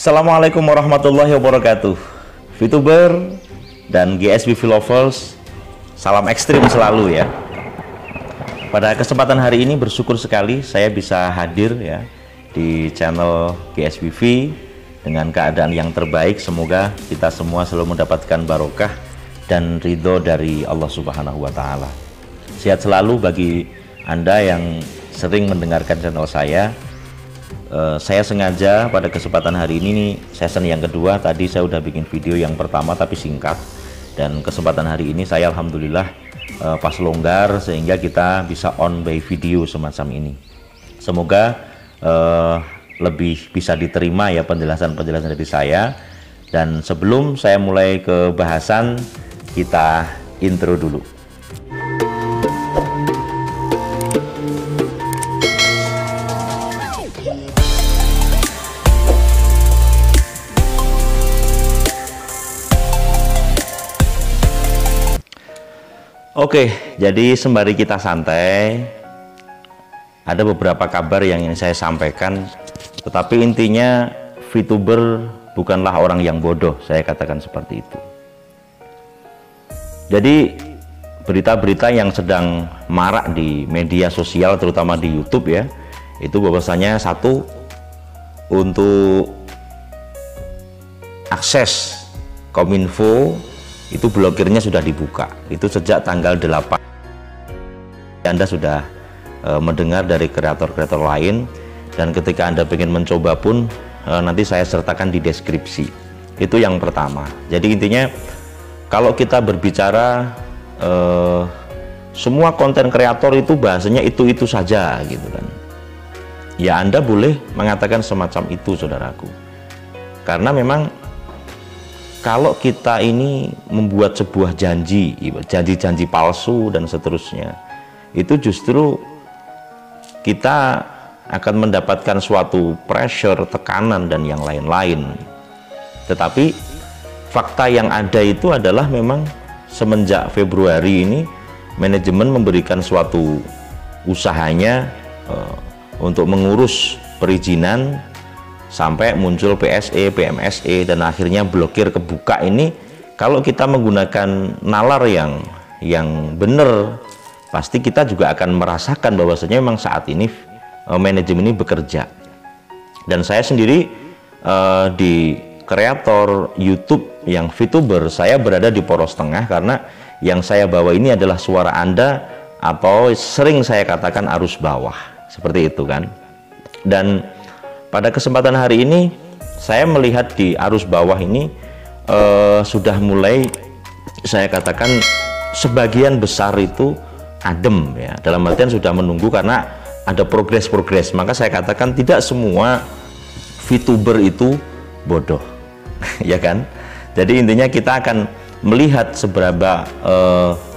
Assalamualaikum warahmatullahi wabarakatuh. VTuber dan GSBV lovers, salam ekstrim selalu ya. Pada kesempatan hari ini bersyukur sekali saya bisa hadir ya di channel GSBV dengan keadaan yang terbaik. Semoga kita semua selalu mendapatkan barokah dan ridho dari Allah Subhanahu wa Ta'ala. Sehat selalu bagi Anda yang sering mendengarkan channel saya. Saya sengaja pada kesempatan hari ini nih, season yang kedua. Tadi saya udah bikin video yang pertama tapi singkat, dan kesempatan hari ini saya alhamdulillah pas longgar sehingga kita bisa on by video semacam ini. Semoga lebih bisa diterima ya penjelasan-penjelasan dari saya. Dan sebelum saya mulai ke bahasan, kita intro dulu. Oke, jadi sembari kita santai, ada beberapa kabar yang ingin saya sampaikan. Tetapi intinya VTuber bukanlah orang yang bodoh, saya katakan seperti itu. Jadi berita-berita yang sedang marak di media sosial, terutama di YouTube ya, itu bahwasanya satu, untuk akses Kominfo itu blokirnya sudah dibuka. Itu sejak tanggal 8. Anda sudah mendengar dari kreator-kreator lain, dan ketika Anda ingin mencoba pun nanti saya sertakan di deskripsi. Itu yang pertama. Jadi intinya kalau kita berbicara semua konten kreator itu bahasanya itu saja gitu kan. Ya Anda boleh mengatakan semacam itu saudaraku. Karena memang kalau kita ini membuat sebuah janji palsu dan seterusnya, itu justru kita akan mendapatkan suatu pressure, tekanan, dan yang lain-lain. Tetapi fakta yang ada itu adalah memang semenjak Februari ini, manajemen memberikan suatu usahanya untuk mengurus perizinan, sampai muncul PSE, PMSE, dan akhirnya blokir kebuka ini. Kalau kita menggunakan nalar yang benar, pasti kita juga akan merasakan bahwasanya memang saat ini manajemen ini bekerja. Dan saya sendiri di kreator YouTube yang VTuber, saya berada di poros tengah karena yang saya bawa ini adalah suara Anda, atau sering saya katakan arus bawah, seperti itu kan. Dan pada kesempatan hari ini saya melihat di arus bawah ini sudah mulai, saya katakan sebagian besar itu adem ya, dalam artian sudah menunggu karena ada progres. Maka saya katakan tidak semua VTuber itu bodoh ya kan. Jadi intinya kita akan melihat seberapa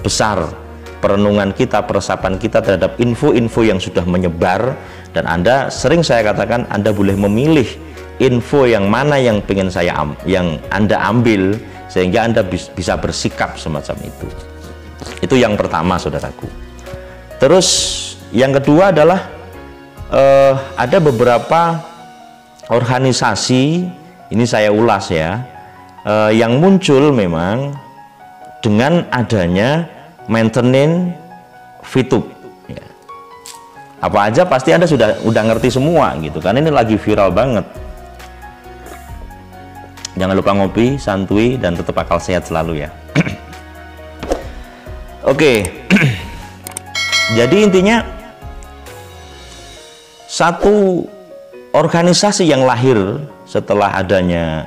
besar perenungan kita, peresapan kita terhadap info-info yang sudah menyebar. Dan Anda sering saya katakan Anda boleh memilih info yang mana yang pengen yang Anda ambil, sehingga Anda bisa bersikap semacam itu. Itu yang pertama saudaraku. Terus yang kedua adalah ada beberapa organisasi, ini saya ulas ya, yang muncul memang dengan adanya maintenance VTube. Apa aja pasti Anda udah ngerti semua gitu kan, ini lagi viral banget. Jangan lupa ngopi, santuy, dan tetap akal sehat selalu ya. Oke. Jadi intinya satu organisasi yang lahir setelah adanya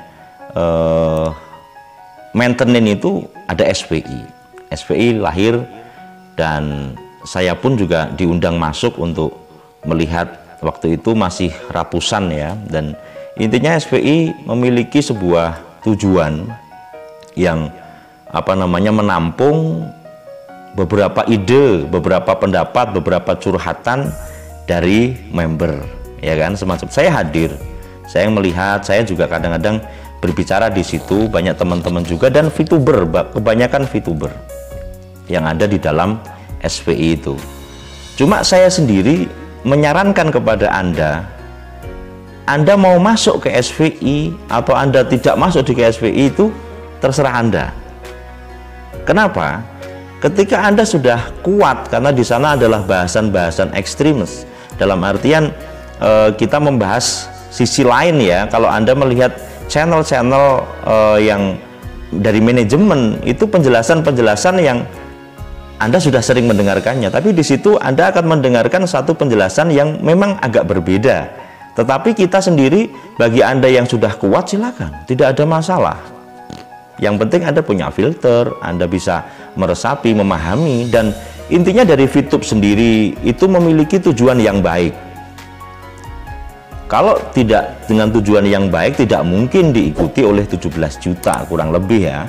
maintenance itu ada SPI. SPI lahir, dan saya pun juga diundang masuk untuk melihat. Waktu itu masih ratusan ya. Dan intinya SPI memiliki sebuah tujuan yang menampung beberapa ide, beberapa pendapat, beberapa curhatan dari member ya kan. Semacam saya hadir, saya melihat, saya juga kadang-kadang berbicara di situ, banyak teman-teman juga, dan VTuber, kebanyakan VTuber yang ada di dalam SPI itu. Cuma saya sendiri menyarankan kepada Anda Anda mau masuk ke SVI atau Anda tidak masuk di SVI itu terserah Anda. Kenapa? Ketika Anda sudah kuat, karena di sana adalah bahasan-bahasan ekstremis, dalam artian kita membahas sisi lain ya. Kalau Anda melihat channel-channel yang dari manajemen, itu penjelasan-penjelasan yang Anda sudah sering mendengarkannya, tapi di situ Anda akan mendengarkan satu penjelasan yang memang agak berbeda. Tetapi kita sendiri, bagi Anda yang sudah kuat, silakan, tidak ada masalah. Yang penting Anda punya filter, Anda bisa meresapi, memahami, dan intinya dari VTube sendiri itu memiliki tujuan yang baik. Kalau tidak dengan tujuan yang baik, tidak mungkin diikuti oleh 17 juta kurang lebih ya.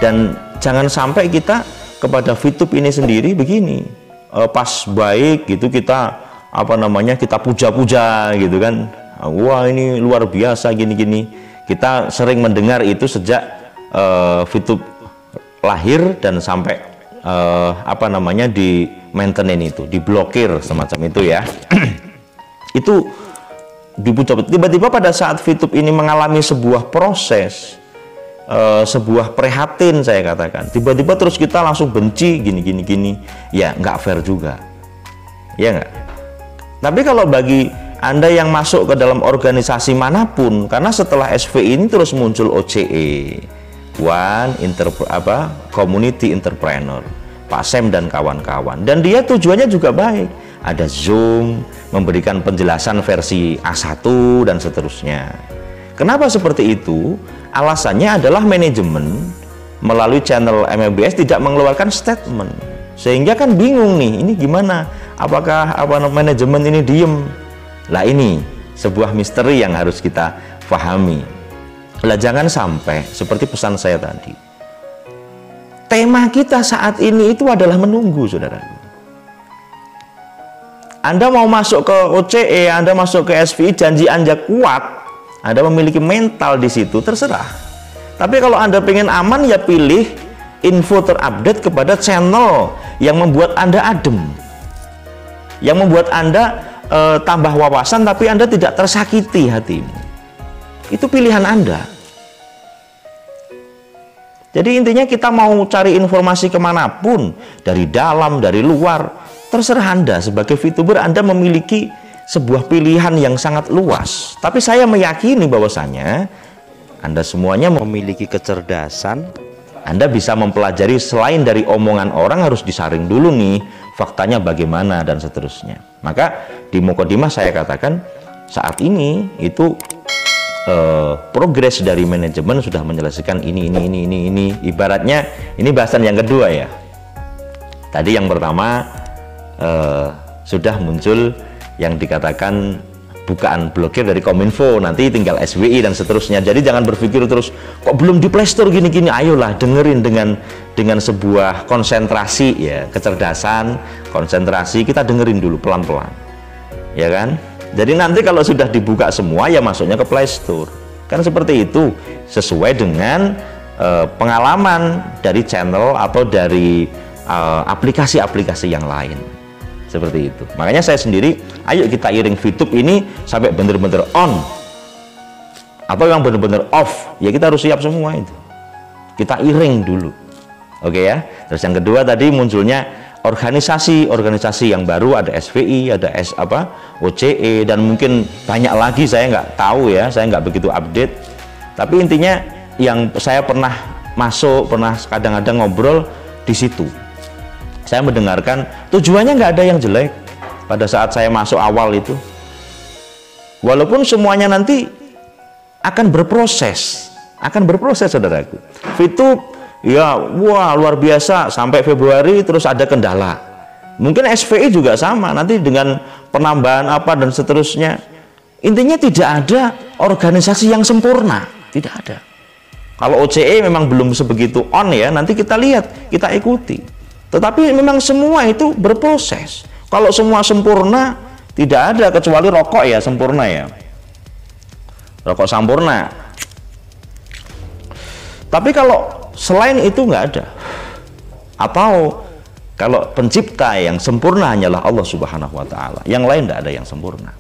Dan jangan sampai kita kepada VTube ini sendiri begini, pas baik gitu kita kita puja-puja gitu kan, wah ini luar biasa gini-gini. Kita sering mendengar itu sejak VTube lahir dan sampai di maintenance itu, diblokir semacam itu ya. Itu dipuja. Tiba-tiba pada saat VTube ini mengalami sebuah proses, sebuah prihatin, saya katakan, tiba-tiba terus kita langsung benci gini, ya nggak fair juga, ya nggak. Tapi kalau bagi Anda yang masuk ke dalam organisasi manapun, karena setelah SVI ini terus muncul OCE, Community Entrepreneur, Pak Sem dan kawan-kawan, dan dia tujuannya juga baik. Ada Zoom, memberikan penjelasan versi A1 dan seterusnya. Kenapa seperti itu? Alasannya adalah manajemen melalui channel MMBS tidak mengeluarkan statement, sehingga kan bingung nih, ini gimana? Apakah manajemen ini diem? Lah ini sebuah misteri yang harus kita pahami. Lah jangan sampai seperti pesan saya tadi. Tema kita saat ini itu adalah menunggu, saudaraku. Anda mau masuk ke OCE, Anda masuk ke SVI, janji Anda kuat, Anda memiliki mental di situ, terserah. Tapi kalau Anda pengen aman, ya pilih info terupdate kepada channel yang membuat Anda adem, yang membuat Anda tambah wawasan, tapi Anda tidak tersakiti hatimu. Itu pilihan Anda. Jadi intinya kita mau cari informasi kemanapun, dari dalam, dari luar, terserah Anda. Sebagai VTuber, Anda memiliki sebuah pilihan yang sangat luas. Tapi saya meyakini bahwasanya Anda semuanya memiliki kecerdasan. Anda bisa mempelajari, selain dari omongan orang, harus disaring dulu nih faktanya bagaimana dan seterusnya. Maka di Mukodimah saya katakan saat ini itu progres dari manajemen sudah menyelesaikan ini. Ibaratnya ini bahasan yang kedua ya. Tadi yang pertama sudah muncul yang dikatakan bukaan blokir dari Kominfo, nanti tinggal SWI dan seterusnya. Jadi jangan berpikir terus kok belum di Play Store gini-gini. Ayolah dengerin dengan sebuah konsentrasi ya, kecerdasan, konsentrasi, kita dengerin dulu pelan-pelan, ya kan. Jadi nanti kalau sudah dibuka semua ya masuknya ke Play Store, kan seperti itu, sesuai dengan pengalaman dari channel atau dari aplikasi-aplikasi yang lain. Seperti itu. Makanya saya sendiri, ayo kita iring VTube ini sampai bener-bener on, atau yang bener-bener off, ya kita harus siap semua itu. Kita iring dulu. Oke ya. Terus yang kedua tadi munculnya organisasi yang baru, ada SVI, ada OCE, dan mungkin banyak lagi, saya nggak tahu ya, saya nggak begitu update. Tapi intinya yang saya pernah masuk, pernah kadang-kadang ngobrol di situ, saya mendengarkan tujuannya nggak ada yang jelek pada saat saya masuk awal itu. Walaupun semuanya nanti akan berproses saudaraku. VTube ya, wah luar biasa, sampai Februari terus ada kendala. Mungkin SVI juga sama, nanti dengan penambahan apa dan seterusnya. Intinya tidak ada organisasi yang sempurna, tidak ada. Kalau OCE memang belum sebegitu on ya, nanti kita lihat, kita ikuti. Tetapi memang semua itu berproses. Kalau semua sempurna, tidak ada, kecuali rokok ya sempurna ya, rokok sampurna. Tapi kalau selain itu nggak ada. Atau kalau pencipta yang sempurna hanyalah Allah Subhanahu wa Ta'ala, yang lain tidak ada yang sempurna.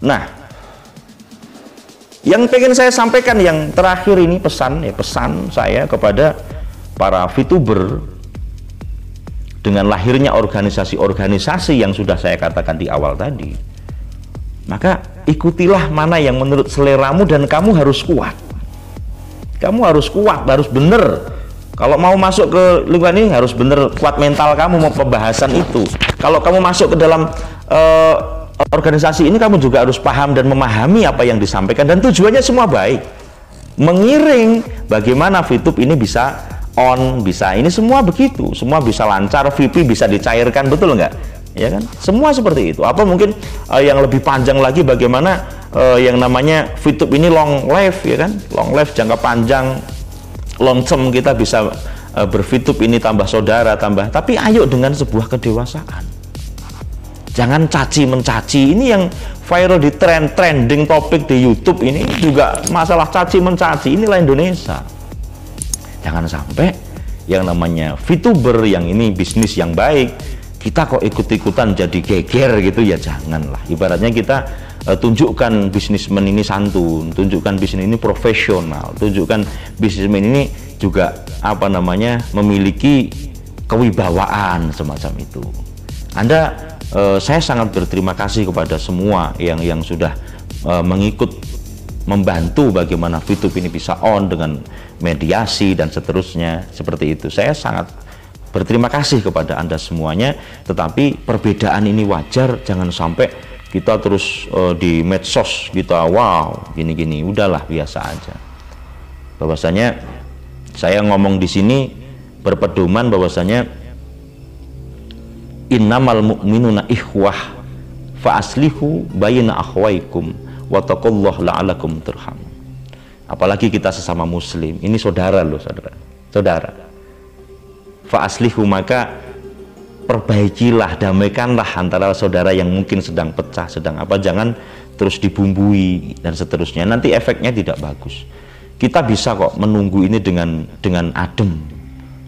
Nah, yang pengen saya sampaikan yang terakhir ini pesan saya kepada para VTuber dengan lahirnya organisasi-organisasi yang sudah saya katakan di awal tadi. Maka ikutilah mana yang menurut seleramu dan kamu harus kuat. Kamu harus kuat, harus bener. Kalau mau masuk ke lingkungan ini harus bener, kuat mental kamu mau pembahasan itu. Kalau kamu masuk ke dalam organisasi ini, kamu juga harus paham dan memahami apa yang disampaikan, dan tujuannya semua baik, mengiring bagaimana VTube ini bisa on, bisa ini semua begitu, semua bisa lancar, VP bisa dicairkan, betul nggak? Ya kan? Semua seperti itu. Apa mungkin yang lebih panjang lagi bagaimana yang namanya VTube ini long life, ya kan? Long life, jangka panjang, long term, kita bisa ber-VTube ini tambah saudara, tambah. Tapi ayo dengan sebuah kedewasaan. Jangan caci mencaci. Ini yang viral di trending topik di YouTube ini juga masalah caci mencaci. Inilah Indonesia. Jangan sampai yang namanya VTuber yang ini bisnis yang baik, kita kok ikut-ikutan jadi geger gitu, ya janganlah. Ibaratnya kita tunjukkan bisnismen ini santun, tunjukkan bisnis ini profesional, tunjukkan bisnismen ini juga apa namanya memiliki kewibawaan semacam itu. Saya sangat berterima kasih kepada semua yang sudah mengikut membantu bagaimana VTube ini bisa on dengan mediasi dan seterusnya seperti itu. Saya sangat berterima kasih kepada Anda semuanya. Tetapi perbedaan ini wajar, jangan sampai kita terus di medsos kita wow gini-gini, udahlah biasa aja. Bahwasanya saya ngomong di sini berpedoman bahwasanya innamal mu'minuna ikhwah fa aslihu baina akhwaikum wattaqullah la'alakum turhamun. Apalagi kita sesama muslim, ini saudara loh, saudara. Fa aslihu, maka perbaikilah, damaikanlah antara saudara yang mungkin sedang pecah, sedang apa, jangan terus dibumbui dan seterusnya, nanti efeknya tidak bagus. Kita bisa kok menunggu ini dengan adem,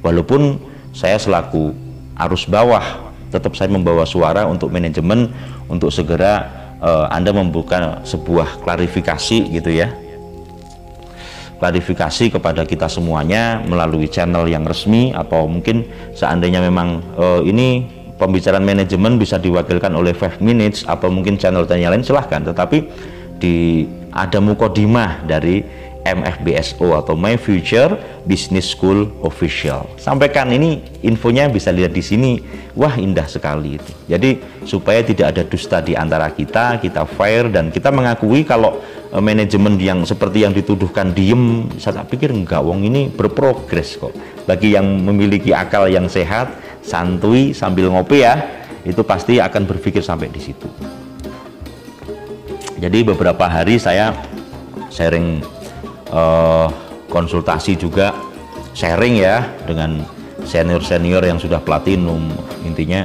walaupun saya selaku arus bawah tetap saya membawa suara untuk manajemen untuk segera Anda membuka sebuah klarifikasi gitu ya, klarifikasi kepada kita semuanya melalui channel yang resmi, atau mungkin seandainya memang ini pembicaraan manajemen bisa diwakilkan oleh 5 minutes atau mungkin channel lain, silahkan. Tetapi ada mukodimah dari MFBSO atau My Future Business School Official. Sampaikan ini infonya, bisa lihat di sini. Wah, indah sekali itu. Jadi supaya tidak ada dusta di antara kita fair dan kita mengakui kalau manajemen yang seperti yang dituduhkan diem, saya pikir enggak, wong ini berprogres kok. Bagi yang memiliki akal yang sehat, santuy sambil ngopi ya, itu pasti akan berpikir sampai di situ. Jadi beberapa hari saya sharing konsultasi juga, sharing ya dengan senior-senior yang sudah platinum. Intinya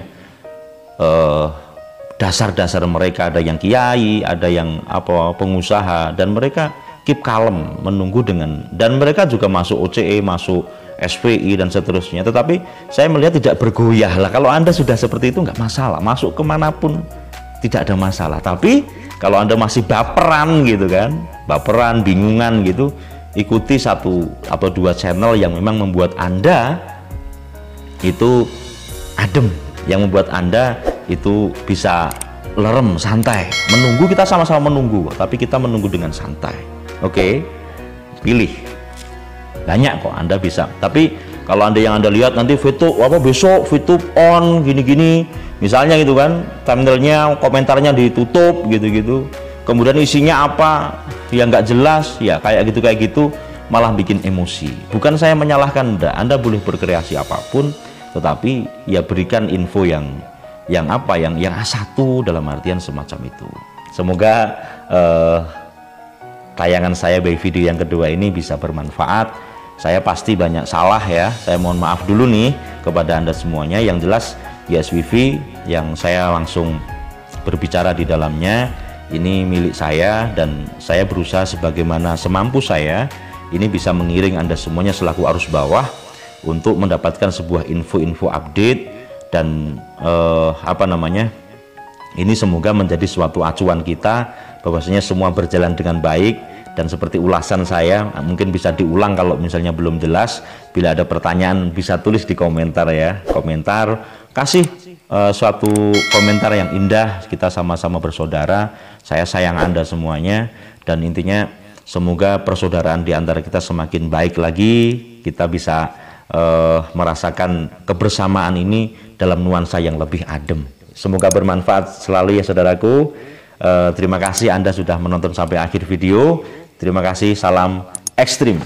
dasar-dasar mereka, ada yang kiai, ada yang pengusaha, dan mereka keep kalem menunggu dan mereka juga masuk OCE, masuk SPI dan seterusnya. Tetapi saya melihat tidak bergoyah lah. Kalau Anda sudah seperti itu nggak masalah, masuk kemanapun tidak ada masalah. Tapi kalau Anda masih baperan gitu kan, baperan, bingungan gitu, ikuti 1 atau 2 channel yang memang membuat Anda itu adem, yang membuat Anda itu bisa lerem, santai. Menunggu, kita sama-sama menunggu, tapi kita menunggu dengan santai. Oke? Pilih. Banyak kok Anda bisa. Tapi kalau Anda lihat nanti besok VTube on gini-gini, misalnya gitu kan, thumbnailnya, komentarnya ditutup gitu-gitu, kemudian isinya apa yang nggak jelas, ya kayak gitu malah bikin emosi. Bukan saya menyalahkan Anda boleh berkreasi apapun, tetapi ya berikan info yang A1 dalam artian semacam itu. Semoga tayangan saya by video yang kedua ini bisa bermanfaat. Saya pasti banyak salah ya, saya mohon maaf dulu nih kepada Anda semuanya. Yang jelas YesWiFi yang saya langsung berbicara di dalamnya ini milik saya, dan saya berusaha sebagaimana semampu saya ini bisa mengiring Anda semuanya selaku arus bawah untuk mendapatkan sebuah info-info update, dan ini semoga menjadi suatu acuan kita bahwasanya semua berjalan dengan baik, dan seperti ulasan saya mungkin bisa diulang kalau misalnya belum jelas. Bila ada pertanyaan bisa tulis di komentar ya, komentar, kasih suatu komentar yang indah, kita sama-sama bersaudara. Saya sayang Anda semuanya, dan intinya semoga persaudaraan di antara kita semakin baik lagi, kita bisa merasakan kebersamaan ini dalam nuansa yang lebih adem. Semoga bermanfaat selalu ya saudaraku. Terima kasih Anda sudah menonton sampai akhir video. Terima kasih, salam ekstrim.